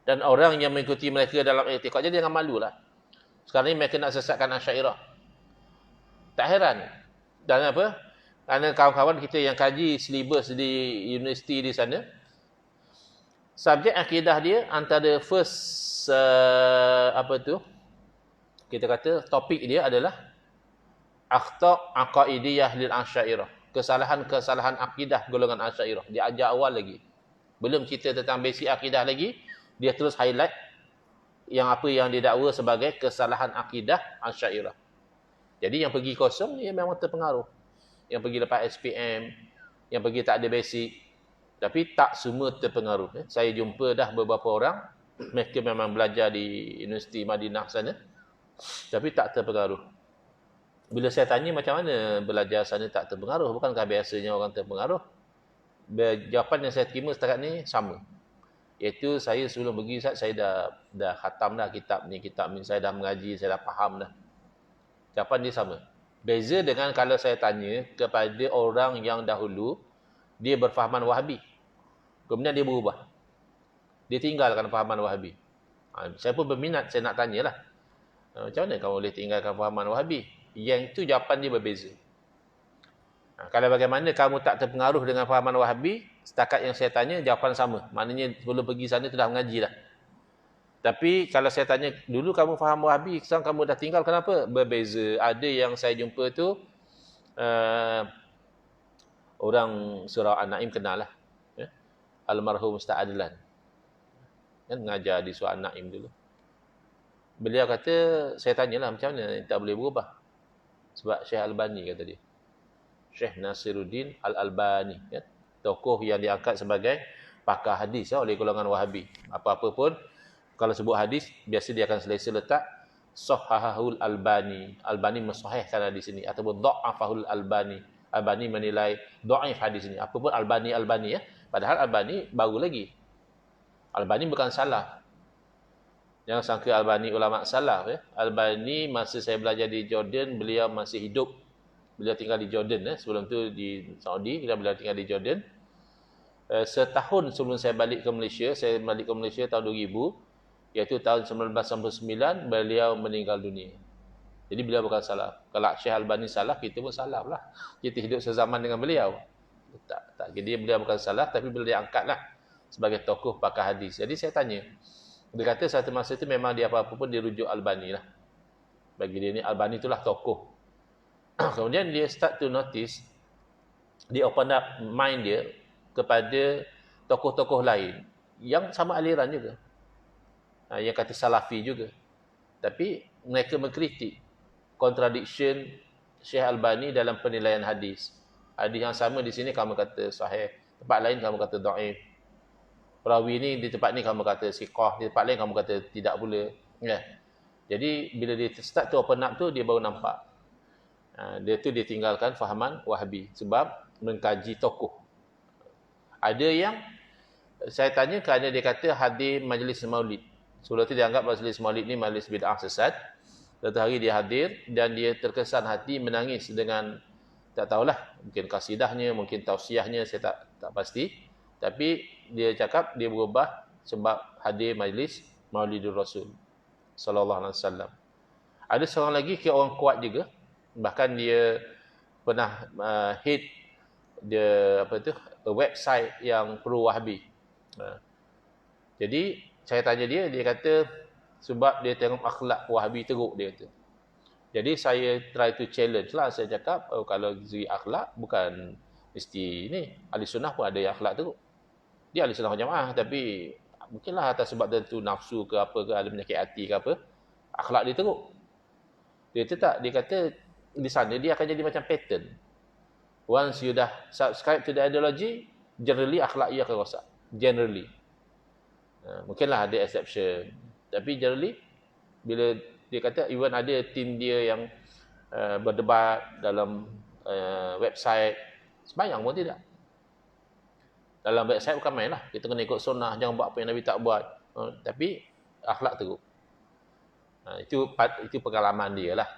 dan orang yang mengikuti mereka dalam i'tiqad. Jadi jangan malulah. Sekarang ni mereka nak sesatkan Asy'ariyah. Tak heran. Dan apa? Kerana kawan-kawan kita yang kaji silibus di universiti di sana, subjek akidah dia antara first kita kata topik dia adalah akhta' aqaidiyah lil Asy'ariyah. Kesalahan-kesalahan akidah golongan Asy'ariyah. Dia ajar awal lagi. Belum cerita tentang basic akidah lagi, dia terus highlight yang apa yang didakwa sebagai kesalahan akidah Asy'ariyah. Jadi yang pergi kosong dia memang terpengaruh. Yang pergi lepas SPM, yang pergi tak ada basic, tapi tak semua terpengaruh. Saya jumpa dah beberapa orang, mereka memang belajar di Universiti Madinah sana, tapi tak terpengaruh. Bila saya tanya macam mana belajar sana tak terpengaruh, bukankah biasanya orang terpengaruh? Jawapan yang saya terima setakat ni sama. Iaitu saya sebelum pergi Ustaz, saya dah khatam dah kitab ni, saya dah mengaji, saya dah faham dah. Jawapan dia sama. Beza dengan kalau saya tanya kepada orang yang dahulu, dia berfahaman Wahabi. Kemudian dia berubah. Dia tinggalkan fahaman Wahabi. Saya pun berminat, saya nak tanyalah. Macam mana kamu boleh tinggalkan fahaman Wahabi? Yang itu jawapan dia berbeza. Kalau bagaimana kamu tak terpengaruh dengan fahaman Wahabi, setakat yang saya tanya, jawapan sama. Maknanya sebelum pergi sana tu dah mengaji dah. Tapi kalau saya tanya, dulu kamu faham Wahabi, sekarang kamu dah tinggal, kenapa? Berbeza. Ada yang saya jumpa tu, orang surau An-Naim kenal lah. Ya? Almarhum Ustaz Adlan. Kan mengajar di surau An-Naim dulu. Beliau kata, saya tanyalah macam mana tak boleh berubah. Sebab Syekh Albani kata dia. Syekh Nasiruddin Al-Albani. Ya? Tokoh yang diangkat sebagai pakar hadis oleh golongan Wahabi. Apa-apa pun, kalau sebut hadis, biasa dia akan selesa letak Sahahul Albani. Albani mensahihkan hadis ini. Ataupun Dha'afahul Albani. Albani menilai dhaif hadis ini. Apa pun Albani ya. Padahal Albani baru lagi. Albani bukan salaf. Jangan sangka Albani ulama salaf. Ya. Albani masa saya belajar di Jordan, beliau masih hidup. Beliau tinggal di Jordan. Sebelum tu di Saudi, beliau tinggal di Jordan. Setahun sebelum saya balik ke Malaysia tahun 2000, iaitu tahun 1999, beliau meninggal dunia. Jadi beliau bukan salaf. Kalau Syekh Albani salaf, kita pun salaf lah. Kita hidup sezaman dengan beliau. Tak. Jadi beliau bukan salaf, tapi beliau diangkatlah sebagai tokoh pakar hadis. Jadi saya tanya, dia kata satu masa itu memang dia apa-apa pun dia rujuk Albani lah. Bagi dia ni, Albani itulah tokoh. Kemudian dia start to notice, Dia open up mind dia kepada tokoh-tokoh lain yang sama aliran juga. Yang kata Salafi juga. Tapi mereka mengkritik contradiction Syekh Albani dalam penilaian hadis. Hadis yang sama di sini kamu kata sahih, tempat lain kamu kata dhaif. Perawi ni di tempat ni kamu kata siqah, di tempat lain kamu kata tidak pula. Ya. Jadi bila dia start to open up tu, dia baru nampak. Dia tu dia tinggalkan fahaman Wahabi sebab mengkaji tokoh. Ada yang saya tanya kerana dia kata hadir majlis maulid. Sebelum tu dia anggap majlis maulid ni majlis bid'ah sesat. Satu hari dia hadir dan dia terkesan hati menangis dengan, tak tahulah, mungkin kasidahnya, mungkin tausiahnya, saya tak pasti. Tapi dia cakap dia berubah sebab hadir majlis Maulidur Rasul sallallahu alaihi wasallam. Ada seorang lagi kira orang kuat juga, bahkan dia pernah head dia website yang pro Wahabi. Jadi saya tanya dia kata sebab dia tengok akhlak Wahabi teruk, dia kata. Jadi saya try to challenge lah, saya cakap kalau segi akhlak bukan mesti ni, ahli sunnah pun ada yang akhlak teruk. Dia ahli sunnah jamaah, tapi mungkinlah atas sebab tentu nafsu ke apa ke, ada penyakit hati ke apa, akhlak dia teruk. Dia kata tak, dia kata di sana dia akan jadi macam pattern. Once you dah subscribe to the ideology, generally akhlak ia akan rosak. Generally. Mungkinlah ada exception. Tapi generally, bila dia kata even ada tim dia yang berdebat dalam website, sembahyang pun tidak. Dalam website bukan main lah. Kita kena ikut sunnah, jangan buat apa yang Nabi tak buat. Tapi akhlak teruk. Itu pengalaman dia lah.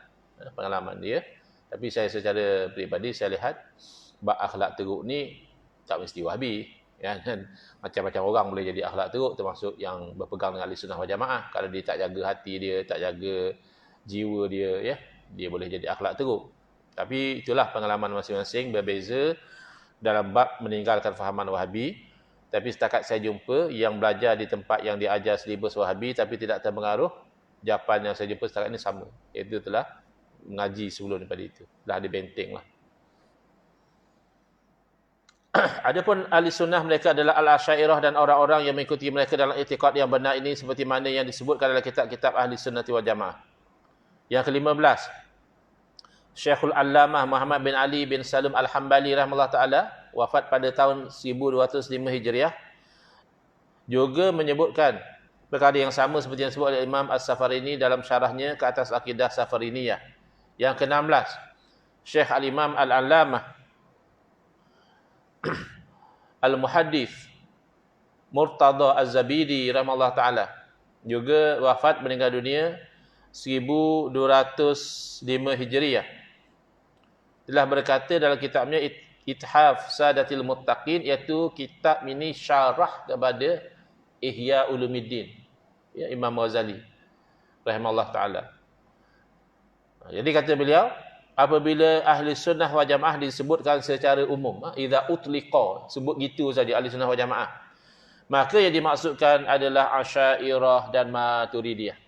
Pengalaman dia. Tapi saya secara peribadi, saya lihat bab akhlak teruk ni tak mesti Wahabi. Kan? Macam-macam orang boleh jadi akhlak teruk, termasuk yang berpegang dengan ahli sunnah wal jamaah. Kalau dia tak jaga hati dia, tak jaga jiwa dia, ya, dia boleh jadi akhlak teruk. Tapi itulah pengalaman masing-masing, berbeza dalam bab meninggalkan fahaman Wahabi. Tapi setakat saya jumpa yang belajar di tempat yang diajar silibus Wahabi tapi tidak terpengaruh, jawapan yang saya jumpa setakat ini sama, iaitu telah mengaji sebelum daripada itu, dah ada benteng lah. Adapun ahli sunnah, mereka adalah al-Asy'ariyah dan orang-orang yang mengikuti mereka dalam i'tiqad yang benar ini, seperti mana yang disebutkan dalam kitab-kitab ahli sunnah wal jamaah. Yang ke-15, Syekhul Allamah Muhammad bin Ali bin Salim Al-Hambali rahimahullah ta'ala, wafat pada tahun 1205 Hijriah, juga menyebutkan perkara yang sama seperti yang disebut oleh Imam As-Safarini dalam syarahnya ke atas akidah Safariniyah. Yang ke-16, Syekh Al-Imam Al-Allamah Al-Muhaddith Murtada Az-Zabidi rahimahullah ta'ala, juga wafat meninggal dunia 1205 Hijriah. Telah berkata dalam kitabnya Ithaf Sadatil Muttaqin, iaitu kitab ini syarah kepada Ihya Ulumuddin, ya, Imam Ghazali rahimahullah ta'ala. Jadi kata beliau, apabila ahli sunnah wal jamaah disebutkan secara umum, idza utliqa, sebut gitu saja ahli sunnah wal jamaah, maka yang dimaksudkan adalah Asy'ariyah dan Maturidiyah.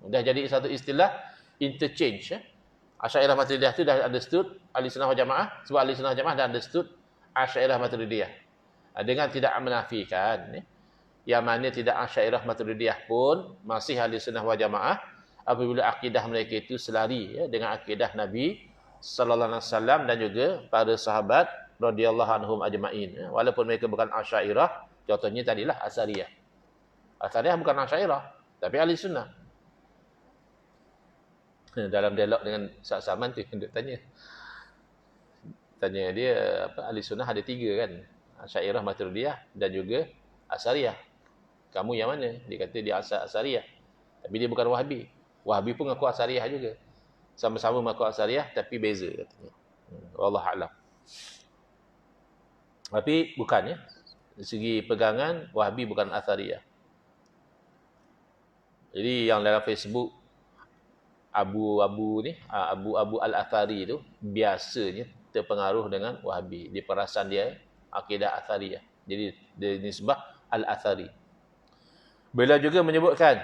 Dah jadi satu istilah interchange. Asy'ariyah Maturidiyah tu dah understood ahli sunnah wal jamaah, sebab ahli sunnah wal jamaah dah understood Asy'ariyah Maturidiyah. Dengan tidak menafikan yang mana tidak Asy'ariyah Maturidiyah pun masih ahli sunnah wal jamaah apabila akidah mereka itu selari, ya, dengan akidah Nabi sallallahu alaihi wasallam dan juga para sahabat radhiyallahu anhum ajma'in, ya. Walaupun mereka bukan Asy'ariyah, contohnya tadilah Asariyah. Asariyah bukan Asy'ariyah, tapi ahli sunnah. Dalam dialog dengan Ustaz Saman tu dia tanya dia ahli sunnah ada 3 kan, Asy'ariyah, Maturidiyah dan juga Asariyah. Kamu yang mana? Dia kata dia Asariyah. Tapi dia bukan Wahabi. Wahabi pun mengaku Asariyah juga. Sama-sama mengaku Asariyah tapi beza katanya. Wallahu a'lam. Tapi bukan, ya. Dari segi pegangan Wahabi bukan Asariyah. Jadi yang dalam Facebook Abu Al-Athari tu biasanya terpengaruh dengan Wahabi. Dia perasan dia akidah Athariyah. Jadi dia nisbah Al-Athari. Beliau juga menyebutkan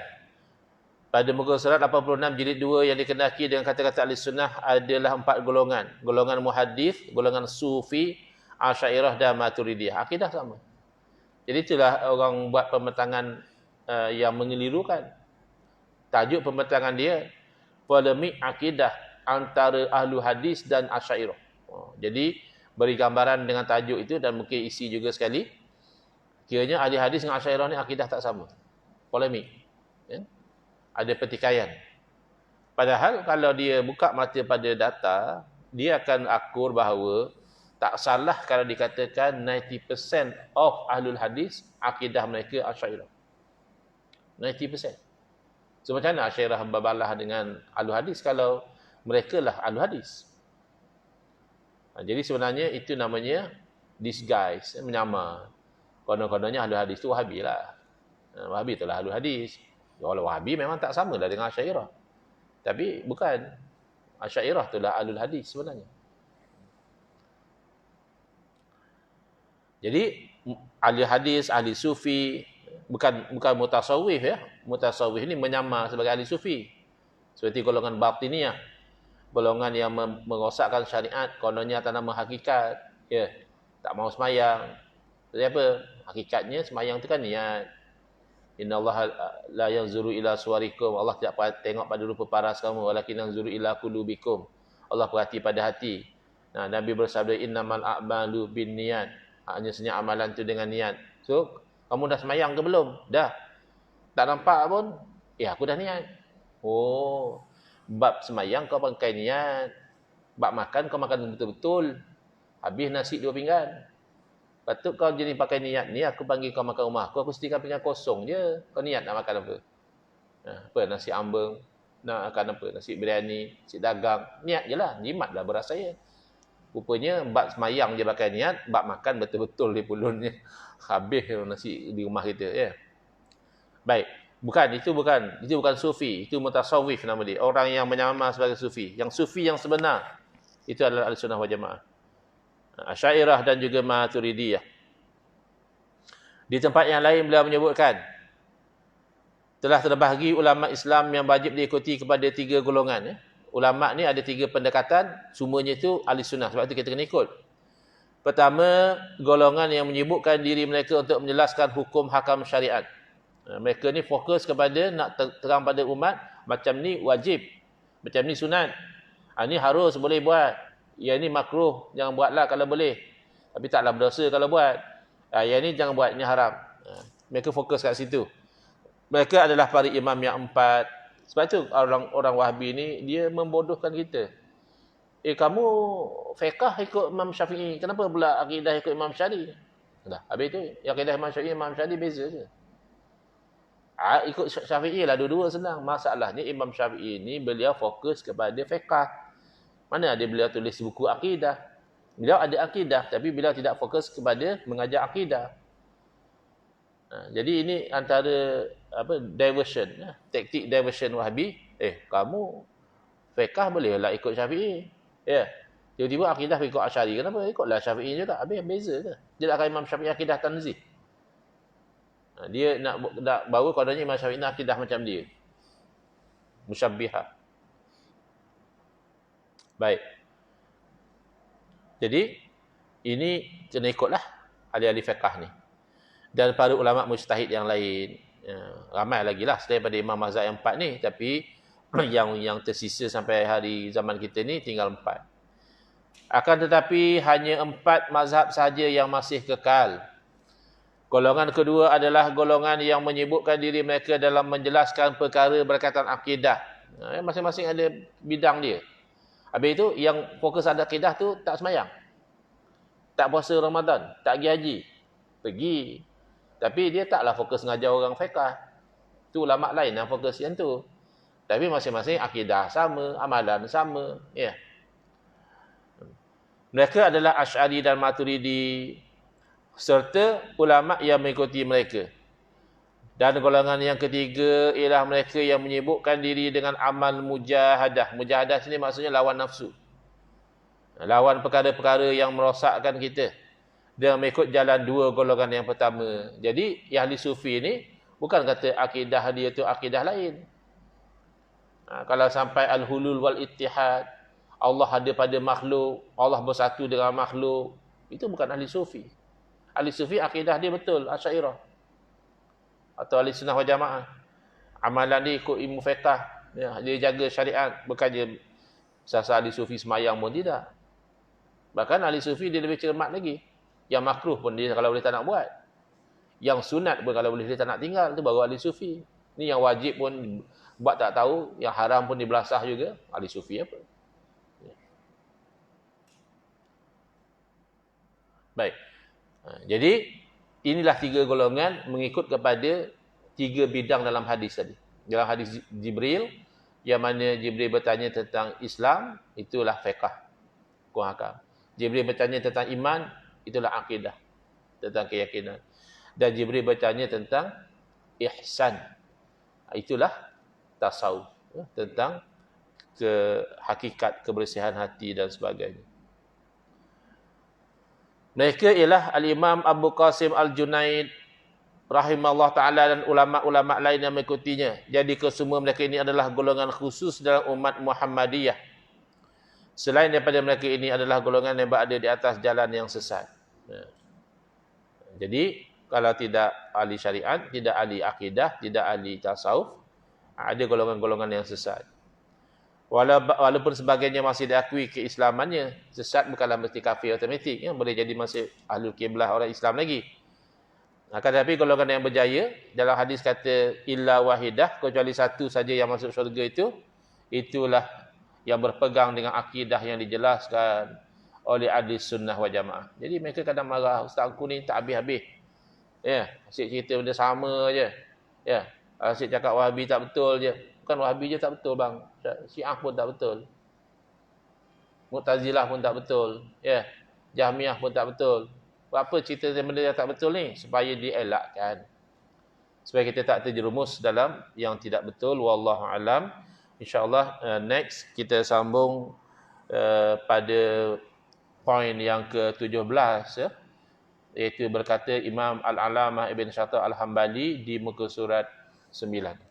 pada muka surat 86 jilid 2 yang dikendaki dengan kata-kata ahli sunnah adalah 4 golongan. Golongan muhaddith, golongan sufi, Asy'ariyah dan Maturidiyah. Akidah sama. Jadi itulah orang buat pembentangan yang mengelirukan. Tajuk pembentangan dia polemik akidah antara ahlu hadis dan Asy'ariyah. Jadi beri gambaran dengan tajuk itu dan mungkin isi juga sekali. Kiranya ahli hadis dengan Asy'ariyah ni akidah tak sama. Polemik. Ya? Ada pertikaian. Padahal kalau dia buka mata pada data, dia akan akur bahawa tak salah kalau dikatakan 90% of ahlul hadis akidah mereka Asy'ariyah. 90%. So macam mana Asy'ariyah berbalah dengan ahlul hadis kalau mereka lah ahlul hadis? Jadi sebenarnya itu namanya disguise, menyamar. Konon-kononnya ahlul hadis tu Wahabi lah. Wahabi itulah ahlul hadis. Kalau Wahabi memang tak sama lah dengan Asy'ariyah. Tapi bukan. Asy'ariyah itulah ahlul hadis sebenarnya. Jadi ahli hadis, ahli sufi, bukan mutasawwif ya. Mutasawwif ini menyamar sebagai ahli sufi. Seperti golongan batiniyah. Golongan yang merosakkan syariat, kononnya atas nama hakikat, ya. Tak mau semayang. Seperti apa? Hakikatnya semayang itu kan niat. Innallaha la yanzuru ila suwarikum. Allah tidak tengok pada rupa paras kamu, walakin yanzuru ila qulubikum. Allah perhati pada hati. Nah, Nabi bersabda innamal a'malu binniyat. Hanya senyap amalan tu dengan niat. So, kamu dah semayang ke belum? Dah. Tak nampak pun, aku dah niat. Oh, bab semayang kau pakai niat. Bab makan kau makan betul-betul. Habis nasi 2 pinggan. Patut kau jadi pakai niat ni, aku panggil kau makan rumah aku sediakan pinggan kosong je. Kau niat nak makan apa? Apa? Nasi ambeng. Nak makan apa? Nasi biryani, nasi dagang. Niat je lah. Jimatlah beras saya. Rupanya bab semayang je pakai niat, bab makan betul-betul di pulunnya. Habis nasi di rumah kita, ya. Baik, itu bukan sufi, itu mutasawwif nama dia. Orang yang menyamar sebagai sufi. Yang sufi yang sebenar itu adalah Ahlussunnah wal Jamaah. Asy'ariyah dan juga Maturidiyah. Di tempat yang lain beliau menyebutkan telah terbahagi ulama Islam yang wajib diikuti kepada 3 golongan, ya. Ulama ni ada 3 pendekatan, semuanya itu ahli sunnah. Sebab itu kita kena ikut. Pertama, golongan yang menyibukkan diri mereka untuk menjelaskan hukum hakam syariat. Mereka ni fokus kepada nak terang pada umat, macam ni wajib, macam ni sunat. Ni harus boleh buat. Yang ni makruh, jangan buatlah kalau boleh. Tapi taklah berdosa kalau buat. Yang ni jangan buat, ni haram. Mereka fokus kat situ. Mereka adalah para imam yang 4. Sebab tu orang Wahabi ni dia membodohkan kita. Kamu fiqh ikut Imam Syafi'i, kenapa pula akidah ikut Imam Syafi'i? Dah, habis tu akidah Imam Syafi'i Imam Syafi'i beza je. Ikut Syafi'i lah, dua-dua senang. Masalahnya Imam Syafi'i ni beliau fokus kepada fiqh. Mana ada beliau tulis buku akidah? Beliau ada akidah tapi beliau tidak fokus kepada mengajar akidah. Jadi ini antara diversion, taktik diversion Wahabi. Kamu fiqh bolehlah ikut Syafi'i. Ya. Tiba-tiba akidah ikut Asy'ari. Kenapa? Ikutlah Syafi'i juga. Habis beza ke? Dia takkan Imam Syafi'i akidah tanzih. Dia nak bawa kononnya Imam Syafi'i nak akidah macam dia. Musyabbihah. Baik. Jadi ini kena ikutlah ahli-ahli fiqh ni. Dan para ulama mujtahid yang lain. Ramai lagi lah selain daripada Imam Mazhab yang 4 ni, tapi yang tersisa sampai hari zaman kita ni tinggal 4. Akan tetapi hanya 4 mazhab sahaja yang masih kekal. Golongan kedua adalah golongan yang menyibukkan diri mereka dalam menjelaskan perkara berkaitan akidah. Masing-masing ada bidang dia. Habis itu yang fokus ada akidah tu tak semayang. Tak puasa Ramadan, tak pergi haji. Pergi. Tapi dia taklah fokus ngajar orang fiqh. Tu ulama lain yang fokus yang tu. Tapi masing-masing akidah sama, amalan sama, ya. Mereka adalah Asy'ari dan Maturidi serta ulama yang mengikuti mereka. Dan golongan yang ketiga ialah mereka yang menyibukkan diri dengan amal mujahadah. Mujahadah sini maksudnya lawan nafsu. Lawan perkara-perkara yang merosakkan kita. Dia mengikut jalan 2 golongan yang pertama. Jadi ahli sufi ni bukan kata akidah dia tu akidah lain. Kalau sampai al-hulul wal ittihad, Allah ada pada makhluk, Allah bersatu dengan makhluk, Itu bukan ahli sufi. Ahli sufi akidah dia betul, Asy'ariyah. Atau ahli sunnah wal jamaah. Amalan dia ikut ilmu fiqh. Ya, dia jaga syariat. Bukan dia sasa ahli sufi semayang pun tidak. Bahkan ahli sufi dia lebih cermat lagi. Yang makruh pun dia kalau boleh tak nak buat. Yang sunat pun kalau boleh dia tak nak tinggal. Itu baru ahli sufi. Ni yang wajib pun buat tak tahu. Yang haram pun dibelasah juga. Ahli sufi apa? Baik. Jadi, inilah 3 golongan mengikut kepada 3 bidang dalam hadis tadi. Dalam hadis Jibril, yang mana Jibril bertanya tentang Islam, itulah fiqh, hukum hakam. Jibril bertanya tentang iman, itulah akidah, tentang keyakinan. Dan Jibril bertanya tentang ihsan, itulah tasawuf, tentang hakikat kebersihan hati dan sebagainya. Mereka ialah Al-Imam Abu Qasim Al-Junaid rahimahullah ta'ala dan ulama-ulama lain yang mengikutinya. Jadi kesemua mereka ini adalah golongan khusus dalam umat Muhammadiyah. Selain daripada mereka ini adalah golongan yang berada di atas jalan yang sesat. Jadi kalau tidak ahli syariat, tidak ahli akidah, tidak ahli tasawuf, ada golongan-golongan yang sesat. Walaupun sebagainya masih diakui keislamannya, sesat bukanlah mesti kafir automatik, ya, boleh jadi masih ahlul kiblah orang Islam lagi. Akan tetapi golongan yang berjaya, dalam hadis kata illa wahidah, kecuali satu saja yang masuk syurga itu, itulah yang berpegang dengan akidah yang dijelaskan oleh ahli sunnah wal jamaah. Jadi mereka kadang marah, ustaz aku ni tak habis-habis. Ya, asyik cerita benda sama je. Ya, asyik cakap Wahabi tak betul je. Bukan Wahabi je tak betul bang. Syiah pun tak betul. Mu'tazilah pun tak betul. Ya. Jahmiyah pun tak betul. Apa cerita benda yang tak betul ni? Supaya dielakkan. Supaya kita tak terjerumus dalam yang tidak betul. Wallahu alam. InsyaAllah next kita sambung pada poin yang ke-17 ya. Iaitu berkata Imam Al-Alamah Ibn Syatah Al-Hambali di muka surat 9.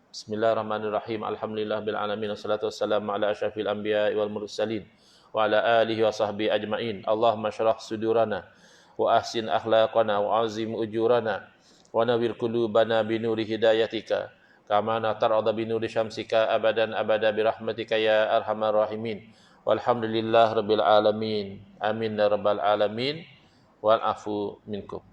Bismillahirrahmanirrahim. Alhamdulillah bil alamin wassalatu wassalamu ala asyrafil anbiya'i wal mursalin wa ala alihi wa sahbihi ajmain. Allahumma syrah sudurana wa ahsin akhlaqana wa azim ujurana wa nawwir qulubana bi nuri hidayatika kama tarada bi nuri syamsika abadan abada bi rahmatika ya arhamar rahimin. Walhamdulillah rabbil alamin. Amin ya rabbal alamin. Wal afu minkum.